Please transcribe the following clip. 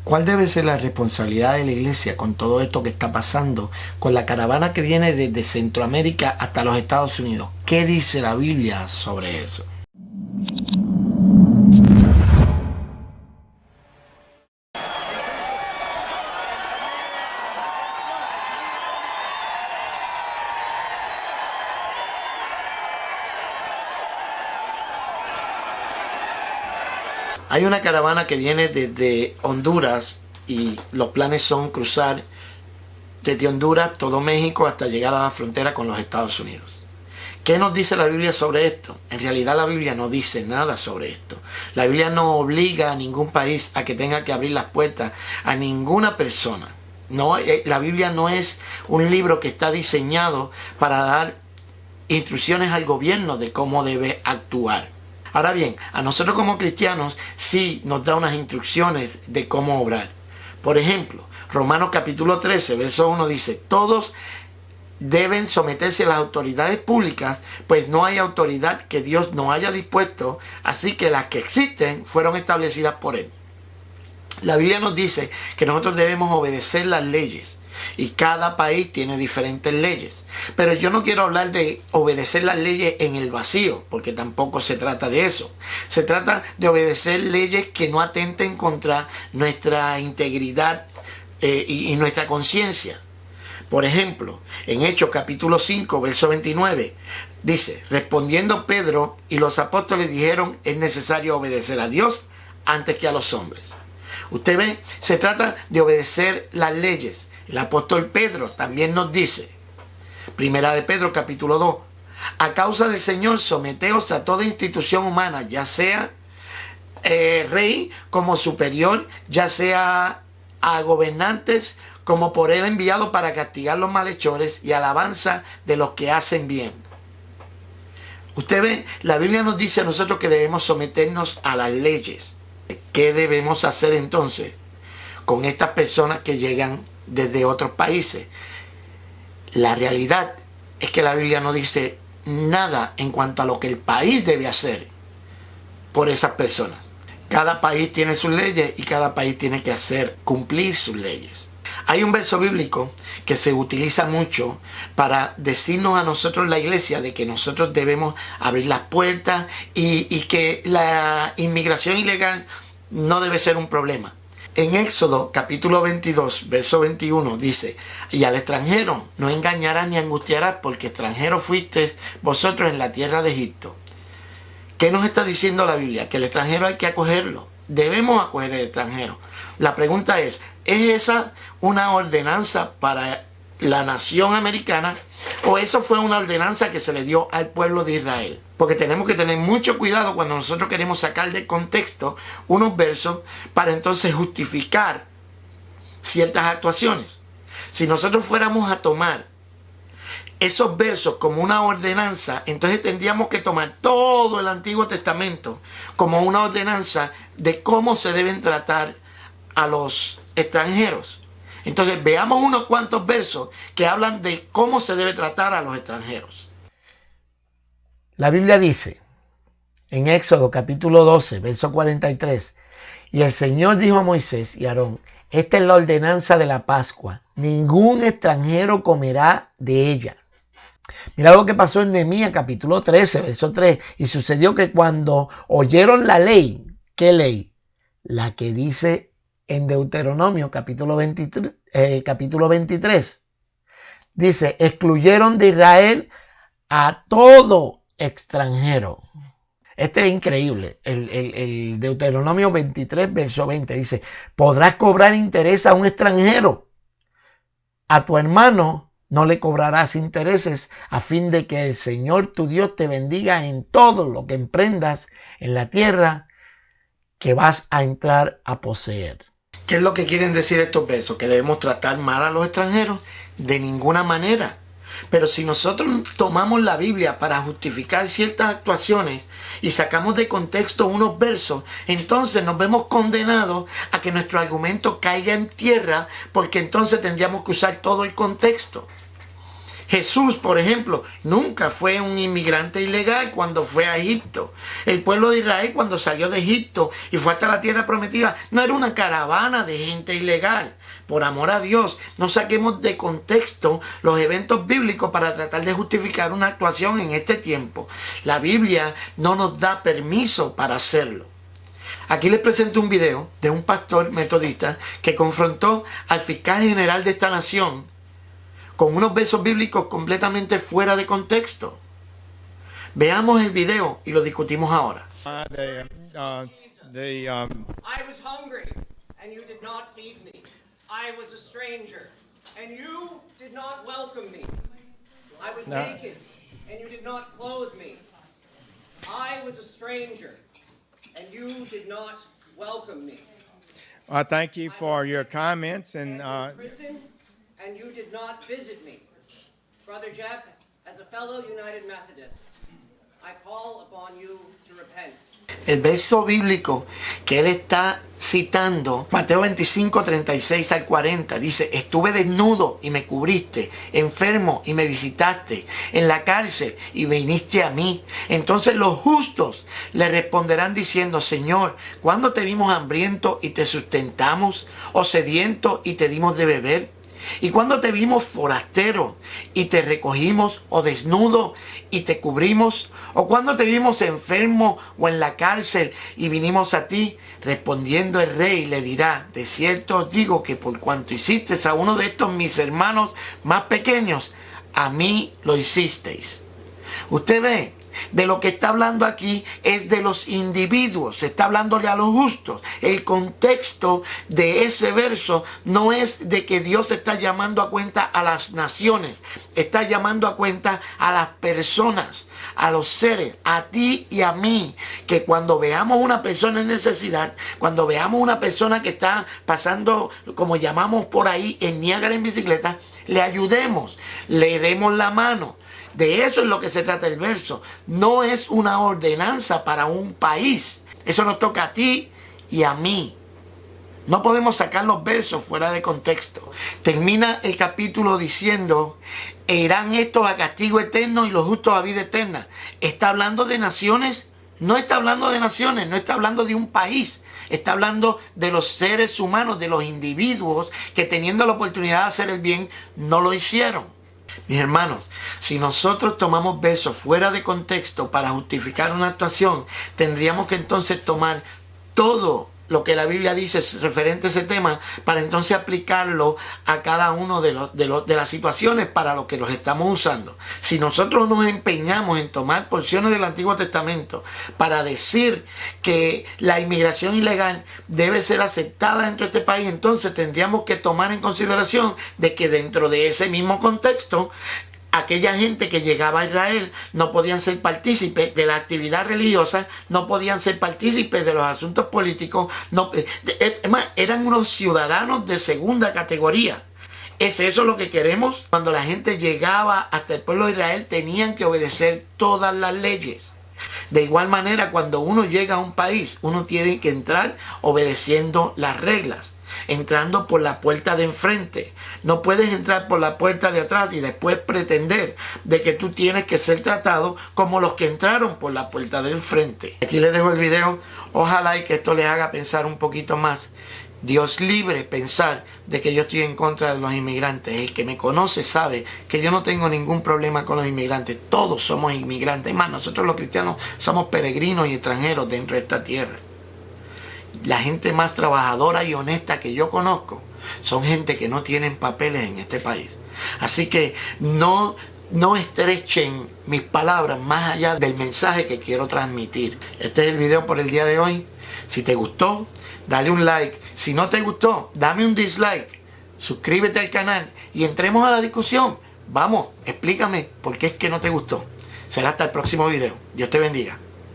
¿Cuál debe ser la responsabilidad de la iglesia con todo esto que está pasando, con la caravana que viene desde Centroamérica hasta los Estados Unidos? ¿Qué dice la Biblia sobre eso? Hay una caravana que viene desde Honduras y los planes son cruzar desde Honduras, todo México, hasta llegar a la frontera con los Estados Unidos. ¿Qué nos dice la Biblia sobre esto? En realidad la Biblia no dice nada sobre esto. La Biblia no obliga a ningún país a que tenga que abrir las puertas a ninguna persona. No, la Biblia no es un libro que está diseñado para dar instrucciones al gobierno de cómo debe actuar. Ahora bien, a nosotros como cristianos sí nos da unas instrucciones de cómo obrar. Por ejemplo, Romanos capítulo 13, verso 1 dice: todos deben someterse a las autoridades públicas, pues no hay autoridad que Dios no haya dispuesto, así que las que existen fueron establecidas por Él. La Biblia nos dice que nosotros debemos obedecer las leyes. Y cada país tiene diferentes leyes. Pero yo no quiero hablar de obedecer las leyes en el vacío, porque tampoco se trata de eso. Se trata de obedecer leyes que no atenten contra nuestra integridad y nuestra conciencia. Por ejemplo, en Hechos capítulo 5, verso 29, dice: respondiendo Pedro y los apóstoles dijeron: es necesario obedecer a Dios antes que a los hombres. Usted ve, se trata de obedecer las leyes. El apóstol Pedro también nos dice, Primera de Pedro capítulo 2, a causa del Señor someteos a toda institución humana, ya sea rey como superior, ya sea a gobernantes como por él enviado para castigar los malhechores y alabanza de los que hacen bien. Usted ve, la Biblia nos dice a nosotros que debemos someternos a las leyes. ¿Qué debemos hacer entonces con estas personas que llegan desde otros países? La realidad es que la Biblia no dice nada en cuanto a lo que el país debe hacer por esas personas. Cada país tiene sus leyes y cada país tiene que cumplir sus leyes. Hay un verso bíblico que se utiliza mucho para decirnos a nosotros, la iglesia, de que nosotros debemos abrir las puertas y que la inmigración ilegal no debe ser un problema. En Éxodo capítulo 22, verso 21 dice: y al extranjero no engañarás ni angustiarás, porque extranjero fuisteis vosotros en la tierra de Egipto. ¿Qué nos está diciendo la Biblia? Que el extranjero hay que acogerlo. Debemos acoger al extranjero. La pregunta ¿es esa una ordenanza para la nación americana o eso fue una ordenanza que se le dio al pueblo de Israel? Porque tenemos que tener mucho cuidado cuando nosotros queremos sacar de contexto unos versos para entonces justificar ciertas actuaciones. Si nosotros fuéramos a tomar esos versos como una ordenanza, entonces tendríamos que tomar todo el Antiguo Testamento como una ordenanza de cómo se deben tratar a los extranjeros. Entonces veamos unos cuantos versos que hablan de cómo se debe tratar a los extranjeros. La Biblia dice en Éxodo capítulo 12, verso 43: y el Señor dijo a Moisés y a Aarón: esta es la ordenanza de la Pascua, ningún extranjero comerá de ella. Mira lo que pasó en Nehemías capítulo 13, verso 3. Y sucedió que cuando oyeron la ley, ¿qué ley? La que dice en Deuteronomio capítulo 23. Dice: excluyeron de Israel a todo extranjero. Este es increíble. El Deuteronomio 23, verso 20 dice: podrás cobrar interés a un extranjero. A tu hermano no le cobrarás intereses, a fin de que el Señor tu Dios te bendiga en todo lo que emprendas en la tierra que vas a entrar a poseer. ¿Qué es lo que quieren decir estos versos? ¿Que debemos tratar mal a los extranjeros? De ninguna manera. Pero si nosotros tomamos la Biblia para justificar ciertas actuaciones y sacamos de contexto unos versos, entonces nos vemos condenados a que nuestro argumento caiga en tierra, porque entonces tendríamos que usar todo el contexto. Jesús, por ejemplo, nunca fue un inmigrante ilegal cuando fue a Egipto. El pueblo de Israel, cuando salió de Egipto y fue hasta la tierra prometida, no era una caravana de gente ilegal. Por amor a Dios, no saquemos de contexto los eventos bíblicos para tratar de justificar una actuación en este tiempo. La Biblia no nos da permiso para hacerlo. Aquí les presento un video de un pastor metodista que confrontó al fiscal general de esta nación con unos versos bíblicos completamente fuera de contexto. Veamos el video y lo discutimos ahora. I was hungry, and you did not feed me. I was a stranger, and you did not welcome me. I was naked, and you did not clothe me. I was a stranger, and you did not welcome me. I thank you for your comments In prison, and you did not visit me. Brother Jeff, as a fellow United Methodist, I call upon you to repent. El verso bíblico que él está citando, Mateo 25, 36 al 40, dice: estuve desnudo y me cubriste, enfermo y me visitaste, en la cárcel y viniste a mí. Entonces los justos le responderán diciendo: Señor, ¿cuándo te vimos hambriento y te sustentamos, o sediento y te dimos de beber? ¿Y cuándo te vimos forastero y te recogimos, o desnudo y te cubrimos? ¿O cuándo te vimos enfermo o en la cárcel y vinimos a ti? Respondiendo el rey le dirá: de cierto os digo que por cuanto hiciste a uno de estos mis hermanos más pequeños, a mí lo hicisteis. Usted ve, de lo que está hablando aquí es de los individuos, está hablándole a los justos. El contexto de ese verso no es de que Dios está llamando a cuenta a las naciones, está llamando a cuenta a las personas, a los seres, a ti y a mí, que cuando veamos una persona en necesidad, cuando veamos una persona que está pasando, como llamamos por ahí, en Niágara en bicicleta, le ayudemos, le demos la mano. De eso es lo que se trata el verso. No es una ordenanza para un país. Eso nos toca a ti y a mí. No podemos sacar los versos fuera de contexto. Termina el capítulo diciendo: e irán estos a castigo eterno y los justos a vida eterna. ¿Está hablando de naciones? No está hablando de naciones, no está hablando de un país. Está hablando de los seres humanos, de los individuos que, teniendo la oportunidad de hacer el bien, no lo hicieron. Mis hermanos, si nosotros tomamos versos fuera de contexto para justificar una actuación, tendríamos que entonces tomar todo lo que la Biblia dice referente a ese tema para entonces aplicarlo a cada uno de las situaciones para lo que los estamos usando. Si nosotros nos empeñamos en tomar porciones del Antiguo Testamento para decir que la inmigración ilegal debe ser aceptada dentro de este país, entonces tendríamos que tomar en consideración de que dentro de ese mismo contexto, aquella gente que llegaba a Israel no podían ser partícipes de la actividad religiosa, no podían ser partícipes de los asuntos políticos, eran unos ciudadanos de segunda categoría. ¿Es eso lo que queremos? Cuando la gente llegaba hasta el pueblo de Israel, tenían que obedecer todas las leyes. De igual manera, cuando uno llega a un país, uno tiene que entrar obedeciendo las reglas, entrando por la puerta de enfrente. No puedes entrar por la puerta de atrás y después pretender de que tú tienes que ser tratado como los que entraron por la puerta del frente. Aquí les dejo el video. Ojalá y que esto les haga pensar un poquito más. Dios libre pensar de que yo estoy en contra de los inmigrantes. El que me conoce sabe que yo no tengo ningún problema con los inmigrantes. Todos somos inmigrantes. Es más, nosotros los cristianos somos peregrinos y extranjeros dentro de esta tierra. La gente más trabajadora y honesta que yo conozco son gente que no tienen papeles en este país. Así que no estrechen mis palabras más allá del mensaje que quiero transmitir. Este es el video por el día de hoy. Si te gustó, dale un like. Si no te gustó, dame un dislike. Suscríbete al canal y entremos a la discusión. Vamos, explícame por qué es que no te gustó. Será hasta el próximo video. Dios te bendiga.